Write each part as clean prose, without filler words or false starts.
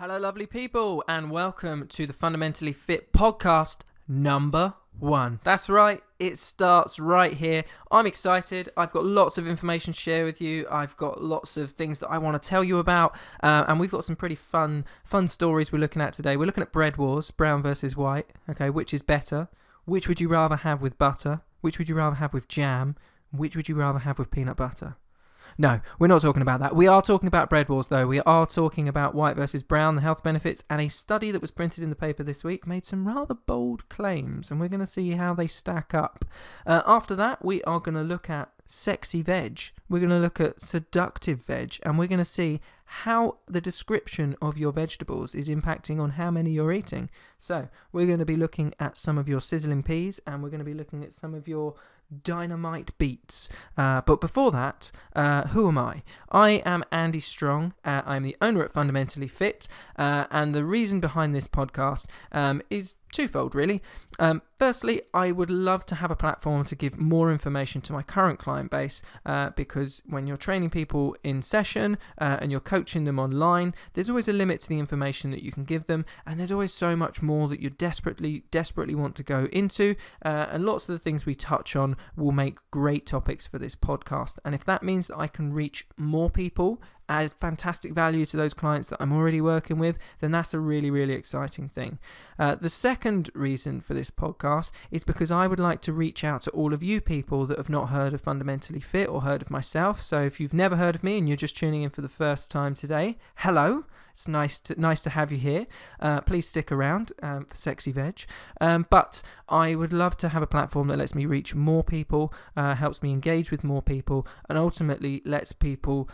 Hello, lovely people, and welcome to the Fundamentally Fit podcast number 1. That's right, it starts right here. I'm excited. I've got lots of information to share with you. I've got lots of things that I want to tell you about, and we've got some pretty fun stories we're looking at today. We're looking at bread wars, brown versus white. Okay, which is better? Which would you rather have with butter? Which would you rather have with jam? Which would you rather have with peanut butter? No, we're not talking about that. We are talking about bread wars, though. We are talking about white versus brown, the health benefits, and a study that was printed in the paper this week made some rather bold claims, and we're going to see how they stack up. After that, we are going to look at sexy veg. We're going to look at seductive veg, and we're going to see how the description of your vegetables is impacting on how many you're eating. So we're going to be looking at some of your sizzling peas, and we're going to be looking at some of your dynamite beets. But before that, who am I? I am Andy Strong. I'm the owner at Fundamentally Fit, and the reason behind this podcast is twofold, really. Firstly, I would love to have a platform to give more information to my current client base, because when you're training people in session and you're coaching them online, there's always a limit to the information that you can give them, and there's always so much more that you desperately want to go into, and lots of the things we touch on will make great topics for this podcast. And if that means that I can reach more people, add fantastic value to those clients that I'm already working with, then that's a really, really exciting thing. The second reason for this podcast is because I would like to reach out to all of you people that have not heard of Fundamentally Fit or heard of myself. So if you've never heard of me and you're just tuning in for the first time today, hello. It's nice to have you here. Please stick around for Sexy Veg. But I would love to have a platform that lets me reach more people, helps me engage with more people, and ultimately lets people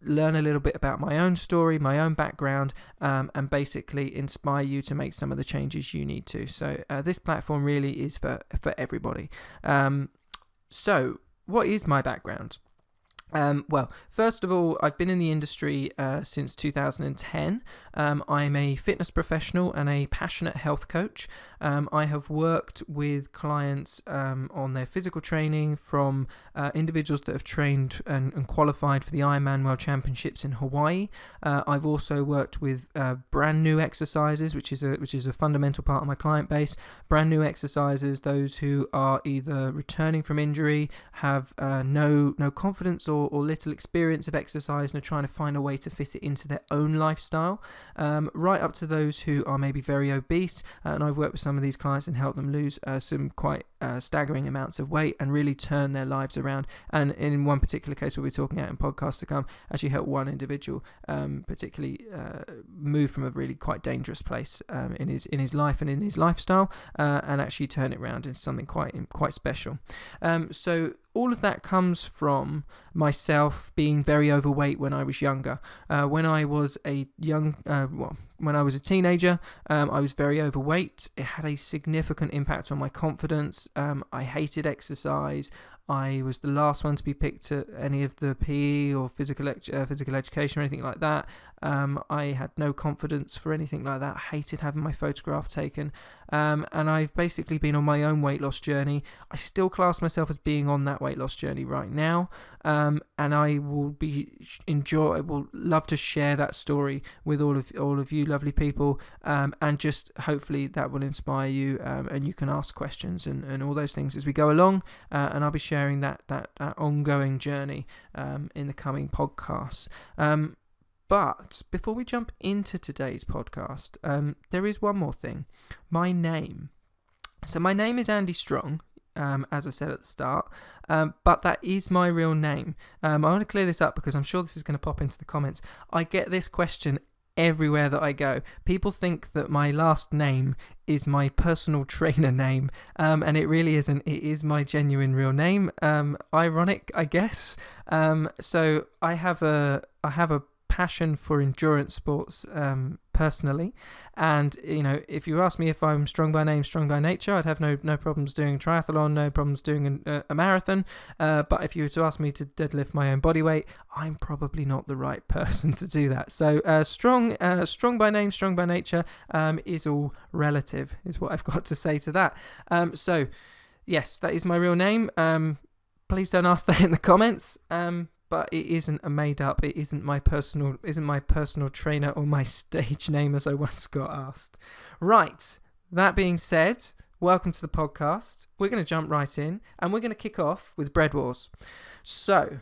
learn a little bit about my own story, my own background, and basically inspire you to make some of the changes you need to. So this platform really is for everybody. So what is my background? Well, first of all, I've been in the industry since 2010. I'm a fitness professional and a passionate health coach. I have worked with clients on their physical training, from individuals that have trained and qualified for the Ironman World Championships in Hawaii. I've also worked with brand new exercises, which is a fundamental part of my client base. Brand new exercises, those who are either returning from injury, have no confidence or little experience of exercise, and are trying to find a way to fit it into their own lifestyle, right up to those who are maybe very obese, and I've worked with some of these clients and helped them lose some quite staggering amounts of weight and really turn their lives around. And in one particular case we'll be talking about in podcasts to come, actually help one individual particularly move from a really quite dangerous place in his life and in his lifestyle, and actually turn it around into something quite special. So all of that comes from myself being very overweight when I was younger. When I was a teenager, I was very overweight. It had a significant impact on my confidence. I hated exercise. I was the last one to be picked at any of the PE or physical education or anything like that. I had no confidence for anything like that. I hated having my photograph taken. And I've basically been on my own weight loss journey. I still class myself as being on that weight loss journey right now. And I will love to share that story with all of you lovely people. And just hopefully that will inspire you, and you can ask questions and all those things as we go along. And I'll be sharing that ongoing journey in the coming podcasts. But before we jump into today's podcast, there is one more thing. My name. So my name is Andy Strong, as I said at the start, but that is my real name. I want to clear this up because I'm sure this is going to pop into the comments. I get this question everywhere that I go. People think that my last name is my personal trainer name, and it really isn't. It is my genuine real name. Ironic, I guess. So I have a passion for endurance sports personally, and if you ask me if I'm strong by name, strong by nature, I'd have no problems doing a triathlon, no problems doing a marathon, but if you were to ask me to deadlift my own body weight, I'm probably not the right person to do that. So strong by name, strong by nature is all relative, is what I've got to say to that. So yes, that is my real name. Please don't ask that in the comments. but it isn't a made up. It isn't my personal trainer or my stage name, as I once got asked. Right. That being said, welcome to the podcast. We're going to jump right in, and we're going to kick off with bread wars. So,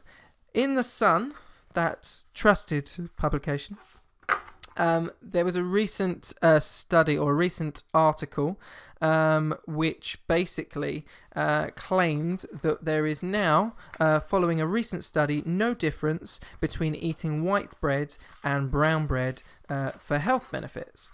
in The Sun, that trusted publication, there was a recent study or a recent article which basically claimed that there is now, following a recent study, no difference between eating white bread and brown bread for health benefits.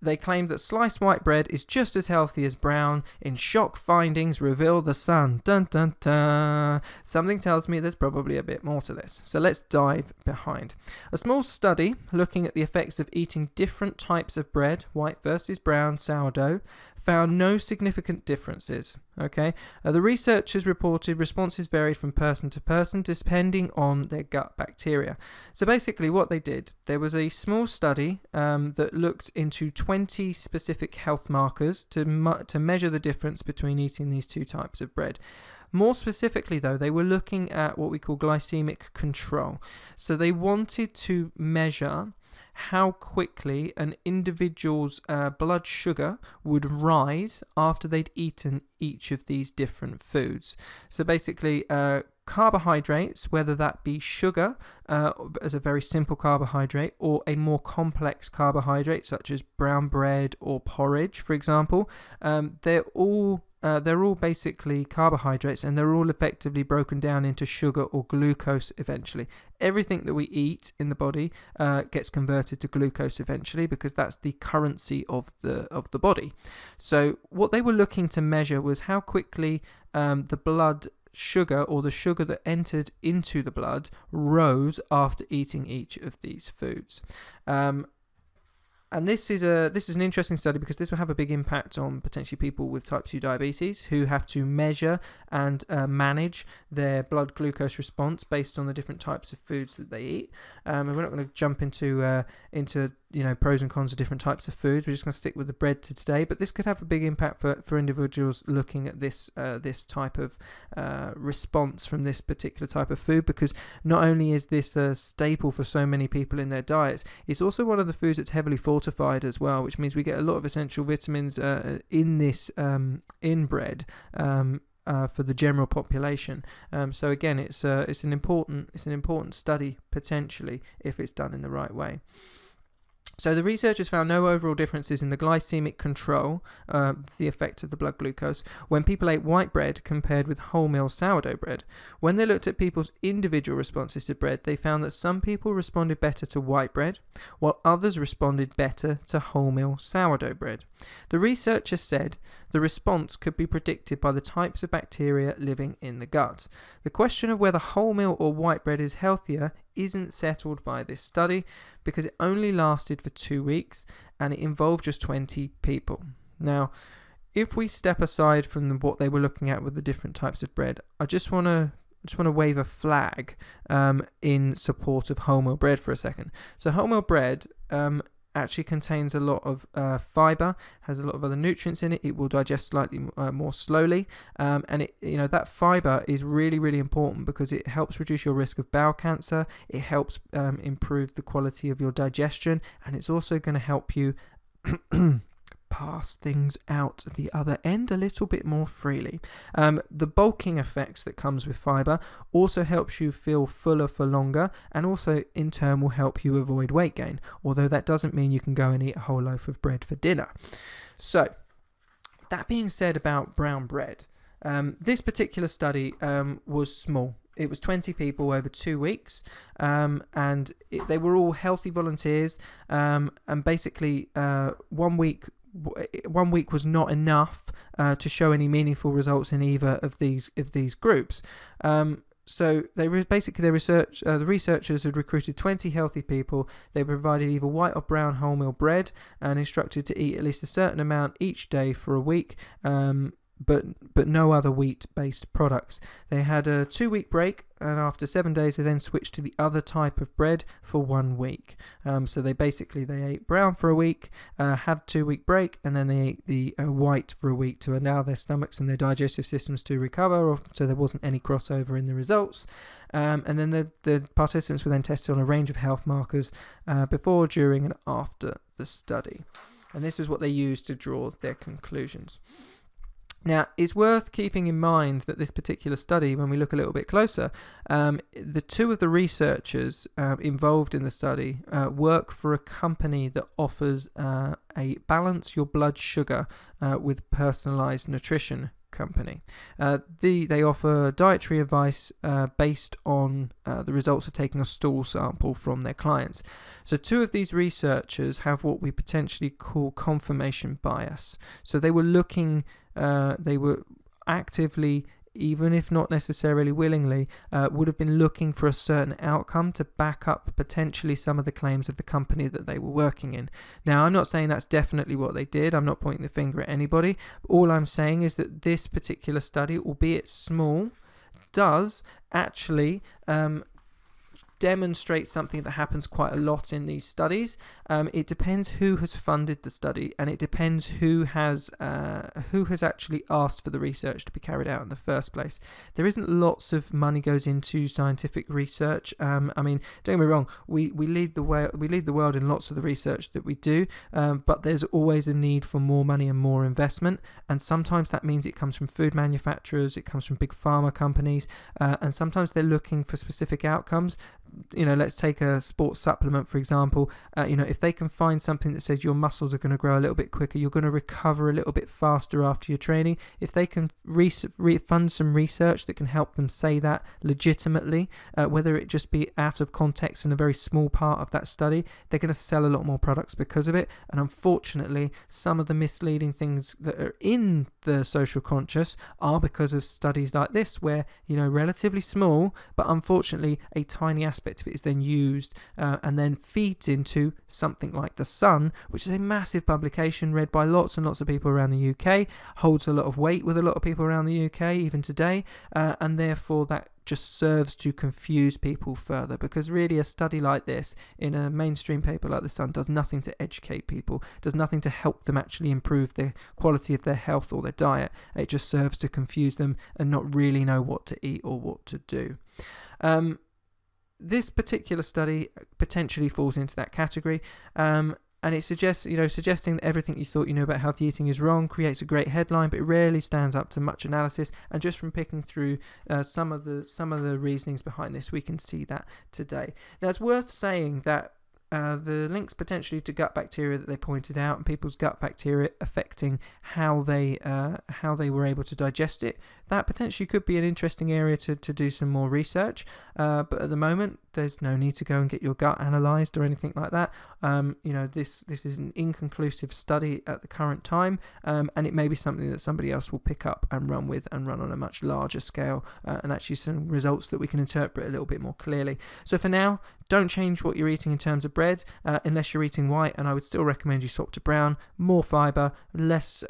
They claimed that sliced white bread is just as healthy as brown. In shock findings reveal The Sun. Dun dun dun. Something tells me there's probably a bit more to this. So let's dive behind. A small study looking at the effects of eating different types of bread, white versus brown sourdough, found no significant differences. Okay, the researchers reported responses varied from person to person depending on their gut bacteria. So basically what they did, there was a small study that looked into 20 specific health markers to measure the difference between eating these two types of bread. More specifically, though, they were looking at what we call glycemic control. So they wanted to measure how quickly an individual's blood sugar would rise after they'd eaten each of these different foods. So basically, carbohydrates, whether that be sugar as a very simple carbohydrate or a more complex carbohydrate such as brown bread or porridge, for example, they're all basically carbohydrates, and they're all effectively broken down into sugar or glucose eventually. Everything that we eat in the body gets converted to glucose eventually, because that's the currency of the body. So what they were looking to measure was how quickly the blood sugar, or the sugar that entered into the blood, rose after eating each of these foods. And this is an interesting study because this will have a big impact on potentially people with type 2 diabetes who have to measure and manage their blood glucose response based on the different types of foods that they eat. And we're not going to jump into pros and cons of different types of foods. We're just going to stick with the bread today, but this could have a big impact for individuals looking at this type of response from this particular type of food, because not only is this a staple for so many people in their diets, it's also one of the foods that's heavily fortified as well, which means we get a lot of essential vitamins in this in bread for the general population. So again, it's an important study potentially if it's done in the right way. So the researchers found no overall differences in the glycemic control, the effect of the blood glucose, when people ate white bread compared with wholemeal sourdough bread. When they looked at people's individual responses to bread, they found that some people responded better to white bread, while others responded better to wholemeal sourdough bread. The researchers said the response could be predicted by the types of bacteria living in the gut. The question of whether wholemeal or white bread is healthier isn't settled by this study, because it only lasted for 2 weeks and it involved just 20 people. Now, if we step aside from what they were looking at with the different types of bread, I just want to wave a flag in support of wholemeal bread for a second. So wholemeal bread actually contains a lot of fiber, has a lot of other nutrients in it. It will digest slightly more slowly, and that fiber is really, really important because it helps reduce your risk of bowel cancer. It helps improve the quality of your digestion, and it's also going to help you pass things out the other end a little bit more freely. The bulking effects that comes with fiber also helps you feel fuller for longer, and also in turn will help you avoid weight gain, although that doesn't mean you can go and eat a whole loaf of bread for dinner. So that being said about brown bread, this particular study was small. It was 20 people over 2 weeks, and they were all healthy volunteers, and basically 1 week was not enough to show any meaningful results in either of these groups. So the researchers had recruited 20 healthy people. They provided either white or brown wholemeal bread and instructed to eat at least a certain amount each day for a week. but no other wheat-based products. They had a 2-week break, and after 7 days they then switched to the other type of bread for 1 week. So they ate brown for a week, had a 2-week break, and then they ate the white for a week to allow their stomachs and their digestive systems to recover, so there wasn't any crossover in the results. And then the participants were then tested on a range of health markers before, during, and after the study. And this is what they used to draw their conclusions. Now, it's worth keeping in mind that this particular study, when we look a little bit closer, the two of the researchers involved in the study work for a company that offers a balance your blood sugar with personalized nutrition company. They offer dietary advice based on the results of taking a stool sample from their clients. So two of these researchers have what we potentially call confirmation bias. So they were actively, even if not necessarily willingly, would have been looking for a certain outcome to back up potentially some of the claims of the company that they were working in. Now, I'm not saying that's definitely what they did. I'm not pointing the finger at anybody. All I'm saying is that this particular study, albeit small, does actually demonstrate something that happens quite a lot in these studies. It depends who has funded the study, and it depends who has actually asked for the research to be carried out in the first place. There isn't lots of money goes into scientific research. I mean, don't get me wrong, we lead the world in lots of the research that we do, but there's always a need for more money and more investment, and sometimes that means it comes from food manufacturers, it comes from big pharma companies, and sometimes they're looking for specific outcomes. Let's take a sports supplement, for example. If they can find something that says your muscles are going to grow a little bit quicker, you're going to recover a little bit faster after your training, if they can fund some research that can help them say that legitimately, whether it just be out of context in a very small part of that study, they're going to sell a lot more products because of it. And unfortunately, some of the misleading things that are in the social conscious are because of studies like this, where, relatively small, but unfortunately a tiny aspect of it is then used and then feeds into something like The Sun, which is a massive publication read by lots and lots of people around the UK, holds a lot of weight with a lot of people around the UK even today, and therefore that just serves to confuse people further, because really a study like this in a mainstream paper like The Sun does nothing to educate people, does nothing to help them actually improve the quality of their health or their diet. It just serves to confuse them and not really know what to eat or what to do. This particular study potentially falls into that category, and it suggests, suggesting that everything you thought you knew about healthy eating is wrong creates a great headline, but it rarely stands up to much analysis. And just from picking through some of the reasonings behind this, we can see that today. Now, it's worth saying that the links potentially to gut bacteria that they pointed out, and people's gut bacteria affecting how they were able to digest it, that potentially could be an interesting area to do some more research. But at the moment, there's no need to go and get your gut analysed or anything like that. This is an inconclusive study at the current time, and it may be something that somebody else will pick up and run with and run on a much larger scale, and actually some results that we can interpret a little bit more clearly. So for now, don't change what you're eating in terms of bread unless you're eating white, and I would still recommend you swap to brown. More fibre, less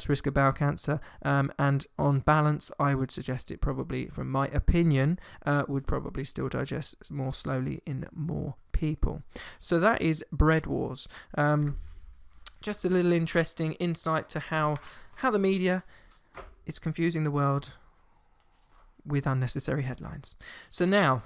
risk of bowel cancer, and on balance, I would suggest it probably, from my opinion, would probably still digest more slowly in more people. So that is Bread Wars. Just a little interesting insight to how the media is confusing the world with unnecessary headlines. So now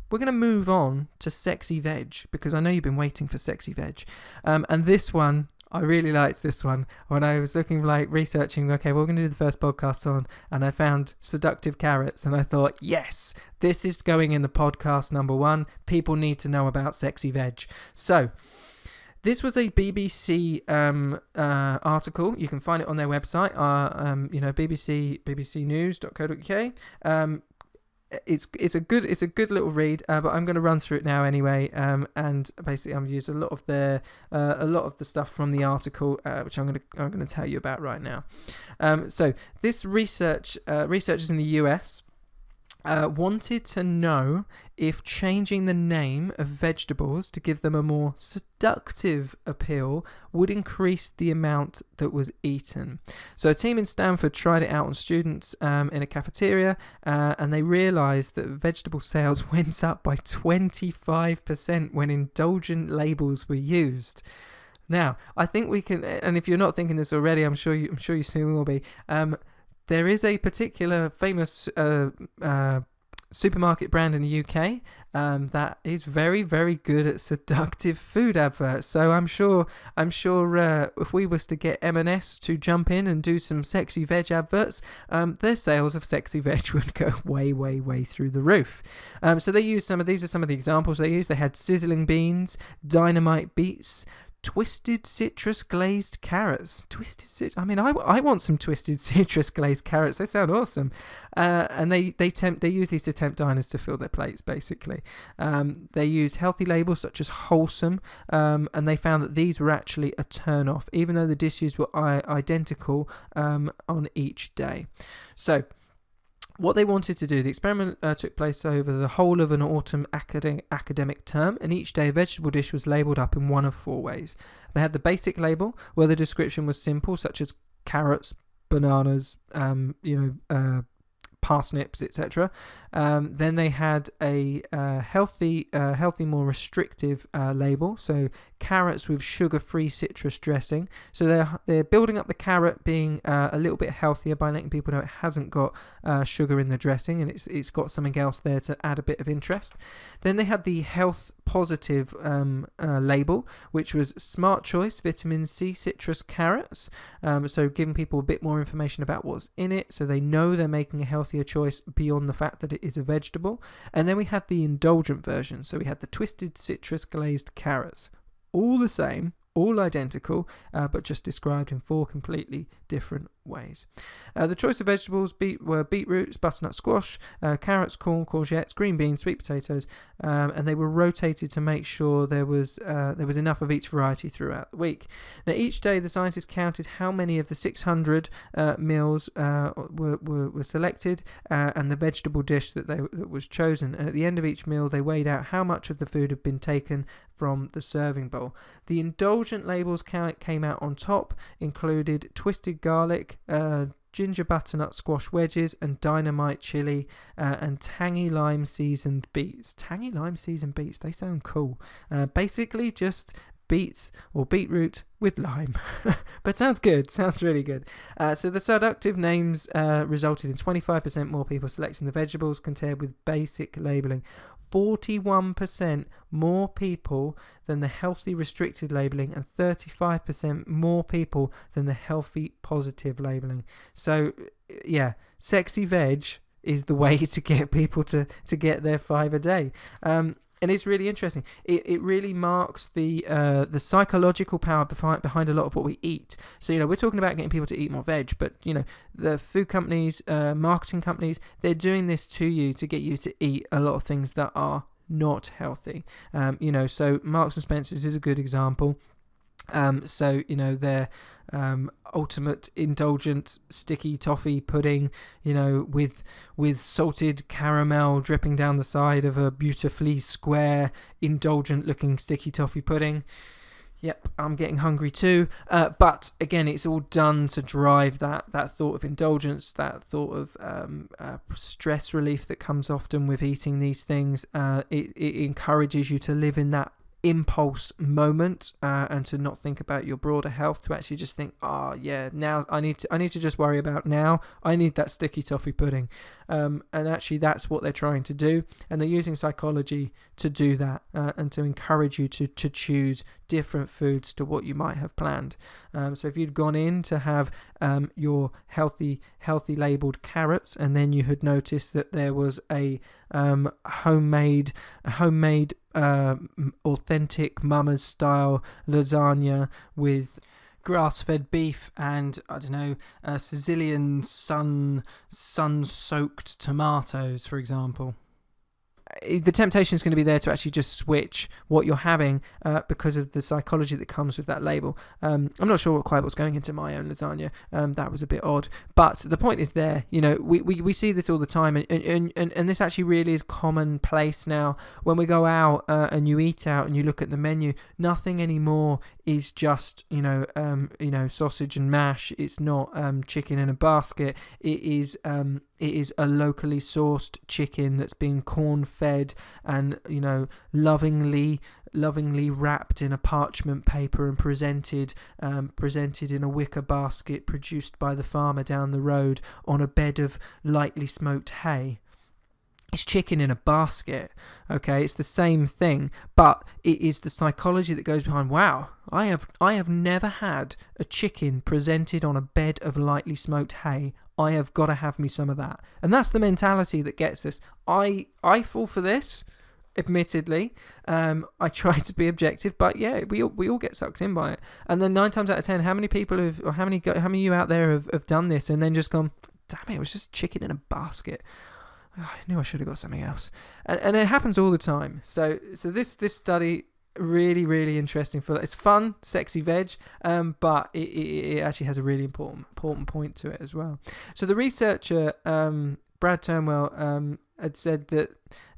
we're going to move on to sexy veg, because I know you've been waiting for sexy veg. And this one, I really liked this one. When I was researching, okay, well, we're going to do the first podcast on, and I found seductive carrots, and I thought, yes, this is going in the podcast number 1. People need to know about sexy veg. So this was a BBC article. You can find it on their website, bbcnews.co.uk. It's a good little read, but I'm going to run through it now anyway. And basically, I've used a lot of the stuff from the article, which I'm going to tell you about right now. So this researchers in the US wanted to know if changing the name of vegetables to give them a more seductive appeal would increase the amount that was eaten. So a team in Stanford tried it out on students in a cafeteria, and they realised that vegetable sales went up by 25% when indulgent labels were used. Now, I think we can, and if you're not thinking this already, I'm sure you soon will be. There is a particular famous supermarket brand in the UK that is very, very good at seductive food adverts. So I'm sure if we was to get M&S to jump in and do some sexy veg adverts, their sales of sexy veg would go way, way, way through the roof. So they used these are some of the examples they used. They had sizzling beans, dynamite beets, twisted citrus glazed carrots. I want some twisted citrus glazed carrots. They sound awesome. And they use these to tempt diners to fill their plates, basically. They used healthy labels such as wholesome, and they found that these were actually a turn off, even though the dishes were identical on each day. So what they wanted to do, the experiment took place over the whole of an autumn academic term, and each day a vegetable dish was labelled up in one of 4 ways. They had the basic label, where the description was simple, such as carrots, bananas, parsnips, etc. Then they had a healthy, more restrictive label. So carrots with sugar-free citrus dressing. So they're building up the carrot being a little bit healthier by letting people know it hasn't got sugar in the dressing, and it's got something else there to add a bit of interest. Then they had the health positive label, which was smart choice vitamin C citrus carrots. So giving people a bit more information about what's in it, so they know they're making a healthier choice beyond the fact that it is a vegetable. And then we had the indulgent version. So we had the twisted citrus glazed carrots. All the same, all identical, but just described in 4 completely different ways. The choice of vegetables were beetroots, butternut squash, carrots, corn, courgettes, green beans, sweet potatoes, and they were rotated to make sure there was enough of each variety throughout the week. Now, each day the scientists counted how many of the 600 meals were selected, and the vegetable dish that was chosen. And at the end of each meal, they weighed out how much of the food had been taken from the serving bowl. The indulgent labels came out on top, included twisted garlic, ginger butternut squash wedges, and dynamite chili, and tangy lime seasoned beets. Tangy lime seasoned beets, they sound cool. Basically just beets or beetroot with lime. But sounds good, sounds really good. So the seductive names resulted in 25% more people selecting the vegetables compared with basic labelling. 41% more people than the healthy restricted labelling, and 35% more people than the healthy positive labelling. So yeah, sexy veg is the way to get people to get their 5 a day. And it's really interesting. It really marks the psychological power behind a lot of what we eat. So, we're talking about getting people to eat more veg, but, the food companies, marketing companies, they're doing this to you to get you to eat a lot of things that are not healthy. So Marks and Spencer's is a good example. Their ultimate indulgent sticky toffee pudding, with salted caramel dripping down the side of a beautifully square, indulgent looking sticky toffee pudding. Yep, I'm getting hungry too. But again, it's all done to drive that thought of indulgence, that thought of stress relief that comes often with eating these things. It encourages you to live in that impulse moment, and to not think about your broader health, to actually just think, now I need to just worry about now. I need that sticky toffee pudding, and actually that's what they're trying to do, and they're using psychology to do that, and to encourage you to choose different foods to what you might have planned. So if you'd gone in to have your healthy labelled carrots, and then you had noticed that there was a homemade authentic mama's style lasagna with grass-fed beef and Sicilian sun-soaked tomatoes, for example. the temptation is going to be there to actually just switch what you're having because of the psychology that comes with that label. I'm not sure quite what's going into my own lasagna. That was a bit odd. But the point is there, we see this all the time, and this actually really is commonplace now. When we go out and you eat out and you look at the menu, nothing anymore is just sausage and mash. It's not chicken in a basket. It is a locally sourced chicken that's been corn fed and lovingly wrapped in a parchment paper and presented in a wicker basket produced by the farmer down the road on a bed of lightly smoked hay. It's chicken in a basket, okay? It's the same thing, but it is the psychology that goes behind, wow, I have never had a chicken presented on a bed of lightly smoked hay. I have got to have me some of that. And that's the mentality that gets us. I fall for this, admittedly. I try to be objective, but yeah, we all get sucked in by it. And then 9 times out of 10, how many people how many of you out there have done this and then just gone, damn it was just chicken in a basket. I knew I should have got something else, and it happens all the time. So this study really, really interesting. It's fun, sexy veg, but it actually has a really important point to it as well. So the researcher Brad Turnwell had said that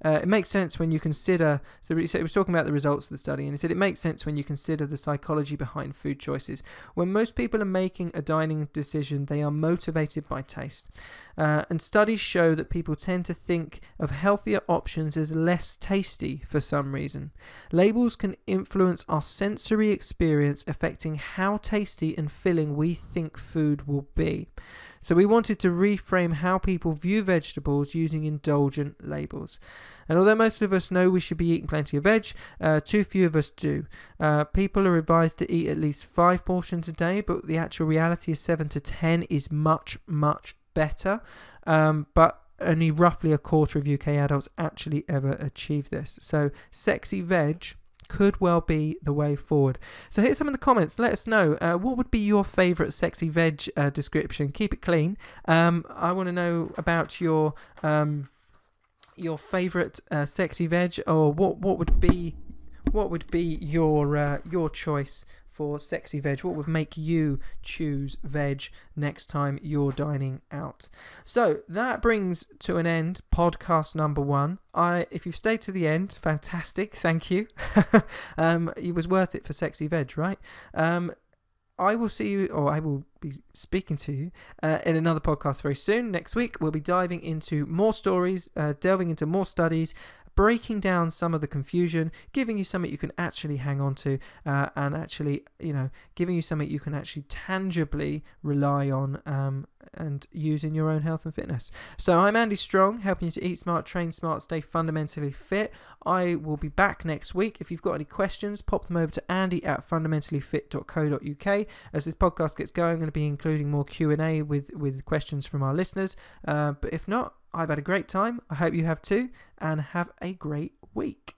it makes sense when you consider, so he was talking about the results of the study, and he said it makes sense when you consider the psychology behind food choices. When most people are making a dining decision, they are motivated by taste. And studies show that people tend to think of healthier options as less tasty for some reason. Labels can influence our sensory experience, affecting how tasty and filling we think food will be. So we wanted to reframe how people view vegetables using indulgent labels. And although most of us know we should be eating plenty of veg, too few of us do. People are advised to eat at least 5 portions a day, but the actual reality is 7 to 10 is much, much better. But only roughly a quarter of UK adults actually ever achieve this. So sexy veg could well be the way forward. So here's some in the comments. Let us know what would be your favourite sexy veg description. Keep it clean. I want to know about your favourite sexy veg, or what would be your choice for sexy veg. What would make you choose veg next time you're dining out? So that brings to an end podcast number 1. If you've stayed to the end, fantastic, thank you. It was worth it for sexy veg, right? I will see you, or I will be speaking to you in another podcast very soon. Next week, we'll be diving into more stories, delving into more studies, breaking down some of the confusion, giving you something you can actually hang on to, and actually, giving you something you can actually tangibly rely on and use in your own health and fitness. So I'm Andy Strong, helping you to eat smart, train smart, stay fundamentally fit. I will be back next week. If you've got any questions, pop them over to andy@fundamentallyfit.co.uk. As this podcast gets going, I'm going to be including more Q&A with questions from our listeners. But if not, I've had a great time. I hope you have too, and have a great week.